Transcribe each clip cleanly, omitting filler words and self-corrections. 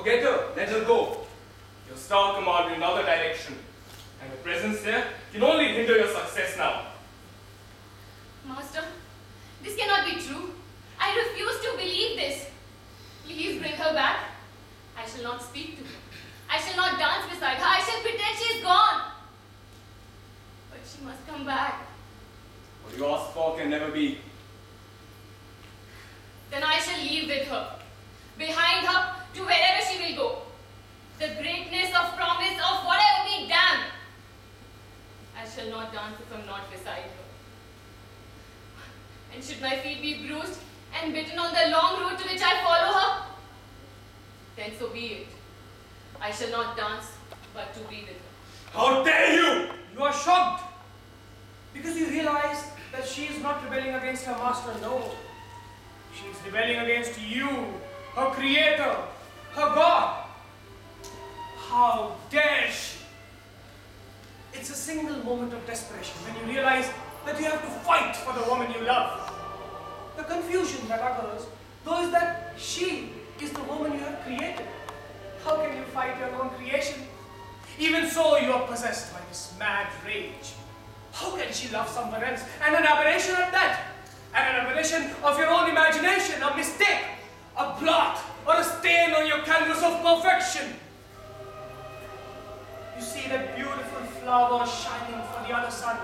Forget her, let her go. Your star command in another direction, and her presence there can only hinder your success now. Master, this cannot be true. I refuse to believe this. Please bring her back. I shall not speak to her. I shall not dance beside her. I shall pretend she is gone. But she must come back. What you ask for can never be. Then I shall leave with her, behind her, to wherever she will go. The greatness of promise of whatever be damned. I shall not dance if I am not beside her. And should my feet be bruised and bitten on the long road to which I follow her, then so be it. I shall not dance, but to be with her. How dare you! You are shocked because you realize that she is not rebelling against her master, no. She is rebelling against you, her creator, her God. How dare she? It's a single moment of desperation when you realize that you have to fight for the woman you love. The confusion that occurs, though, is that she is the woman you have created. How can you fight your own creation? Even so, you are possessed by this mad rage. How can she love someone else? And an aberration at that. And an aberration of your own imagination, a mistake, a blot, or a stain on your canvas of perfection. You see that beautiful flower shining for the other sun,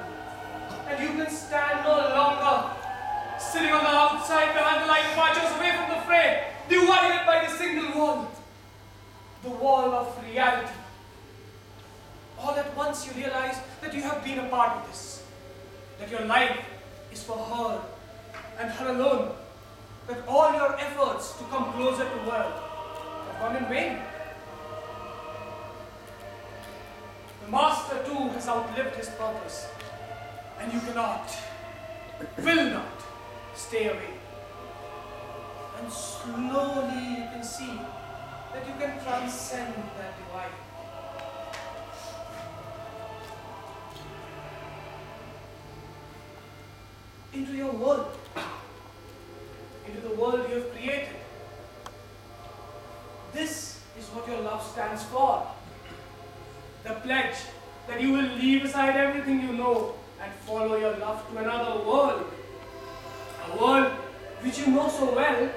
and you can stand no longer, sitting on the outside behind the light of archers away from the fray, divided by the single wall, the wall of reality. All at once you realize that you have been a part of this, that your life is for her and her alone, that all your efforts to come closer to her have gone in vain. The master too has outlived his purpose, and you cannot, will not, stay away. And slowly you can see that you can transcend that divide. Into your world, into the world you have created. This is what your love stands for. The pledge that you will leave aside everything you know and follow your love to another world. A world which you know so well,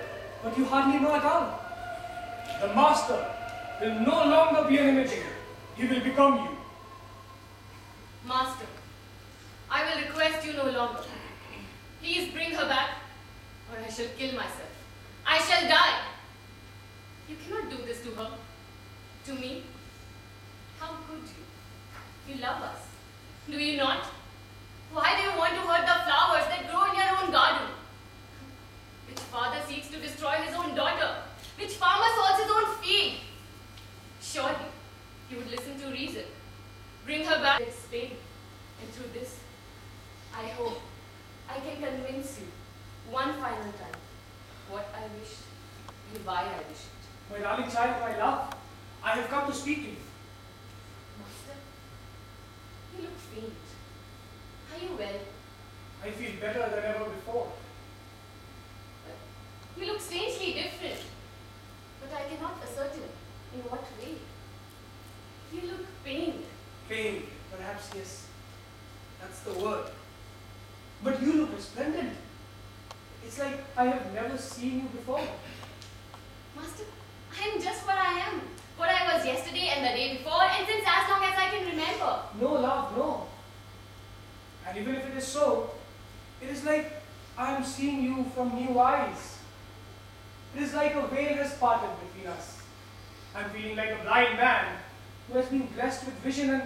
but you hardly know at all. The master will no longer be an imitator. He will become you. Master, I will request you no longer. Please bring her back, or I shall kill myself. I shall die. You cannot do this to her. To me. How could you? You love us. Do you not? Why do you want to hurt the flowers that grow in your own garden? Which father seeks to destroy his own daughter? Which farmer salts his own field? Surely, you would listen to reason. Bring her back and explain. And through this, I hope I can convince you one final time what I wished and why I wished it. My darling child, my love, I have come to speak to you. Master, you look faint. Are you well? I feel better than ever before. You look strangely different, but I cannot ascertain in what way. You look pained. Pain, perhaps, yes. That's the word. But you look resplendent. It's like I have never seen you before. Master, I am just what I am. What I was yesterday and the day before, and since as long as I can remember. No, love, no. And even if it is so, it is like I am seeing you from new eyes. It is like a veil has parted between us. I am feeling like a blind man who has been blessed with vision and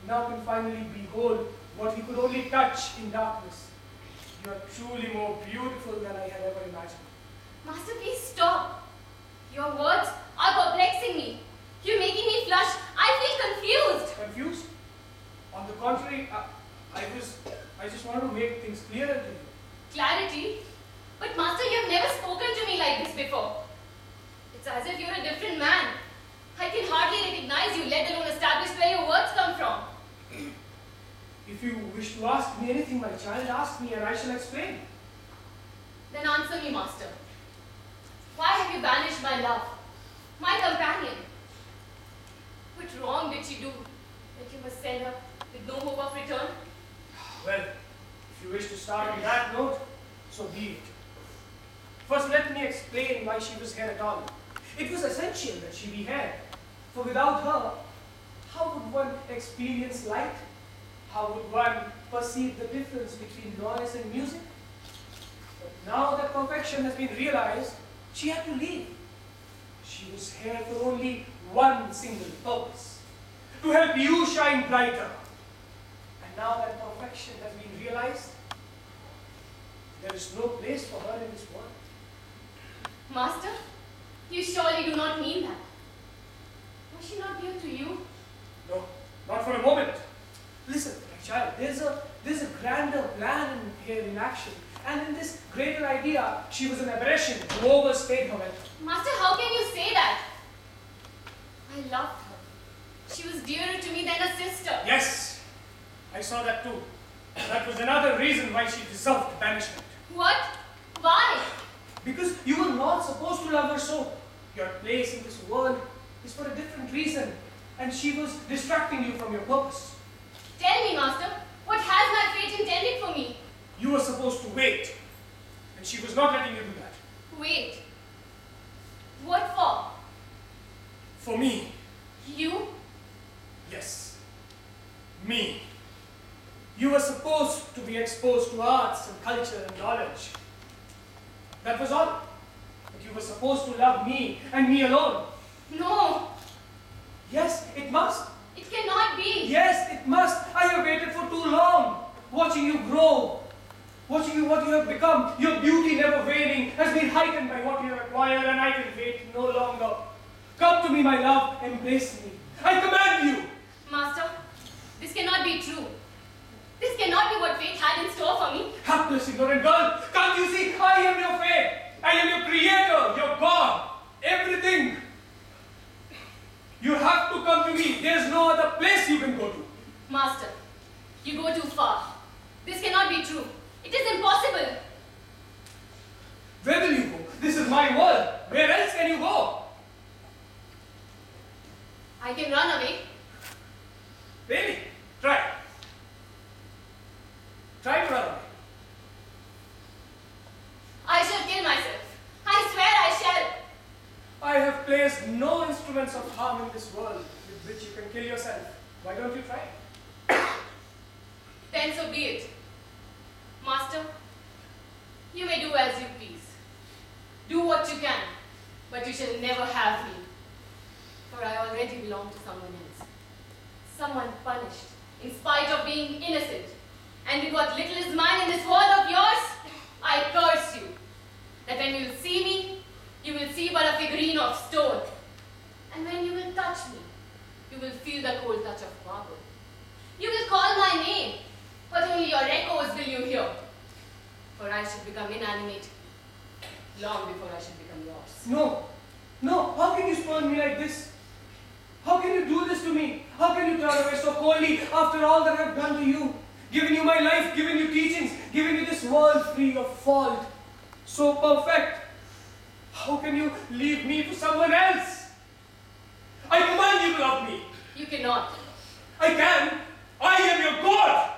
now can finally behold what he could only touch in darkness. You are truly more beautiful than I had ever imagined. Master, please stop. Your words are perplexing me. You're making me flush. I feel confused. Confused? On the contrary, I just want to make things clearer to you. Clarity? But Master, you have never spoken to me like this before. It's as if you're a different man. I can hardly recognize you, let alone establish where your words come from. If you wish to ask me anything, my child, ask me and I shall explain. Then answer me, Master. Why have you banished my love, my companion? send her with no hope of return? Well, if you wish to start on that note, so be it. First, let me explain why she was here at all. It was essential that she be here, for without her, how would one experience light? How would one perceive the difference between noise and music? But now that perfection has been realized, she had to leave. She was here for only one single purpose, to help you shine brighter. And now that perfection has been realized, there is no place for her in this world. Master, you surely do not mean that. Was she not dear to you? No, not for a moment. Listen, my child, there's a grander plan here in action. And in this greater idea, she was an aberration who overstayed her welcome. Master, how can you say that? I loved her. She was dearer to me than a sister. Yes, I saw that too. That was another reason why she deserved banishment. What? Why? Because you were not supposed to love her so. Your place in this world is for a different reason. And she was distracting you from your purpose. Tell me, Master, what has my fate intended for me? You were supposed to wait. And she was not letting you do that. Wait. What for? For me. You? Yes. Me. You were supposed to be exposed to arts and culture and knowledge. That was all. But you were supposed to love me and me alone. No. Yes, it must. It cannot be. Yes, it must. I have waited for too long. Watching you grow. Watching you what you have become. Your beauty never waning has been heightened by what you have acquired, and I can wait no longer. Come to me, my love. Embrace me. I command you. Master, this cannot be true. This cannot be what fate had in store for me. Hapless, ignorant girl. Can't you see? I am your fate. I am your creator, your God. Everything. You have to come to me. There's no other place you can go to. Master, you go too far. This cannot be true. It is impossible. Where will you go? This is my world. Where else can you go? I can run away. Really? Try. Try to run away. I shall kill myself. I swear I shall. I have placed no instruments of harm in this world with which you can kill yourself. Why don't you try? Then so be it. Master, you may do as you please. Do what you can, but you shall never have me. For I already belong to someone else. Someone punished, in spite of being innocent. And with what little is mine in this world of yours, I curse you, that when you will see me, you will see but a figurine of stone. And when you will touch me, you will feel the cold touch of marble. You will call my name, but only your echoes will you hear. For I should become inanimate long before I should become yours. No. No. How can you spurn me like this? How can you do this to me? How can you turn away so coldly after all that I've done to you? Given you my life, given you teachings, given you this world free of fault. So perfect. How can you leave me to someone else? I command you to love me. You cannot. I can. I am your God.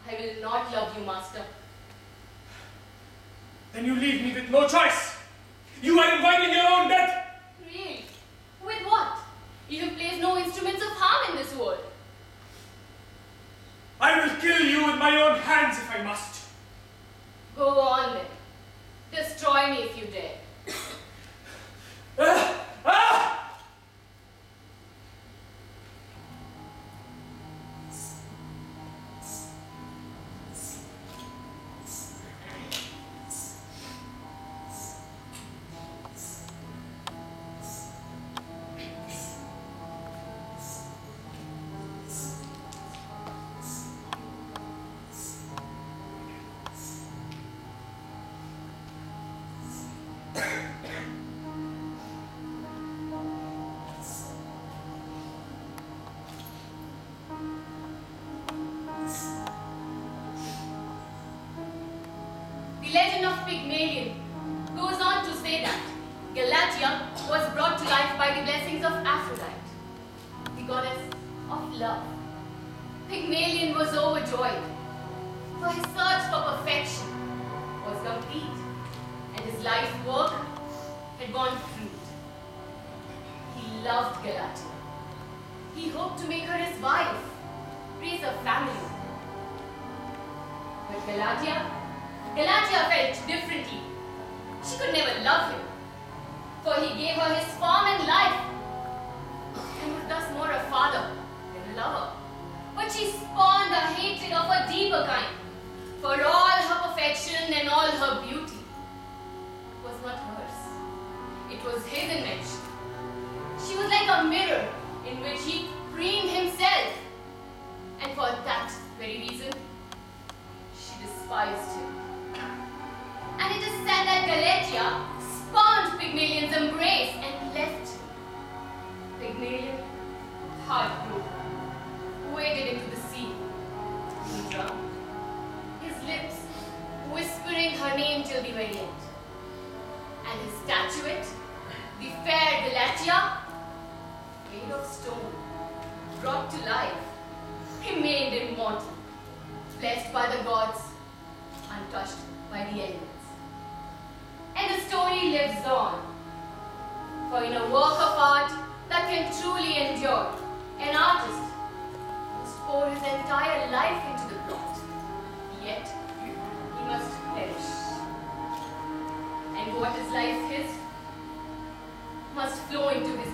I will not love you, Master. Then you leave me with no choice. You are inviting your own death. Really? With what? You have placed no instruments of harm in this world. I will kill you with my own hands if I must. Go on then. Destroy me if you dare. Ah! Ah! The legend of Pygmalion goes on to say that Galatea was brought to life by the blessings of Aphrodite, the goddess of love. Pygmalion was overjoyed, for his search for perfection was complete, and his life work had borne fruit. He loved Galatea. He hoped to make her his wife, raise a family. But Galatea felt differently. She could never love him, for he gave her his farm and life, and was thus more a father than a lover. But she spawned a hatred of a deeper kind, for all her perfection and all her beauty was not hers. It was his invention. She was like a mirror in which he preened himself, and for that very reason, she despised him. And it is said that Galatea spurned Pygmalion's embrace and left him. Pygmalion, heartbroken, waded into the sea. He drowned, his lips whispering her name till the very end. And his statuette, the fair Galatea, made of stone, brought to life, remained immortal, blessed by the gods, untouched by the elements. And the story lives on. For in a work of art that can truly endure, an artist must pour his entire life into the plot, yet he must perish. And what is life his must flow into his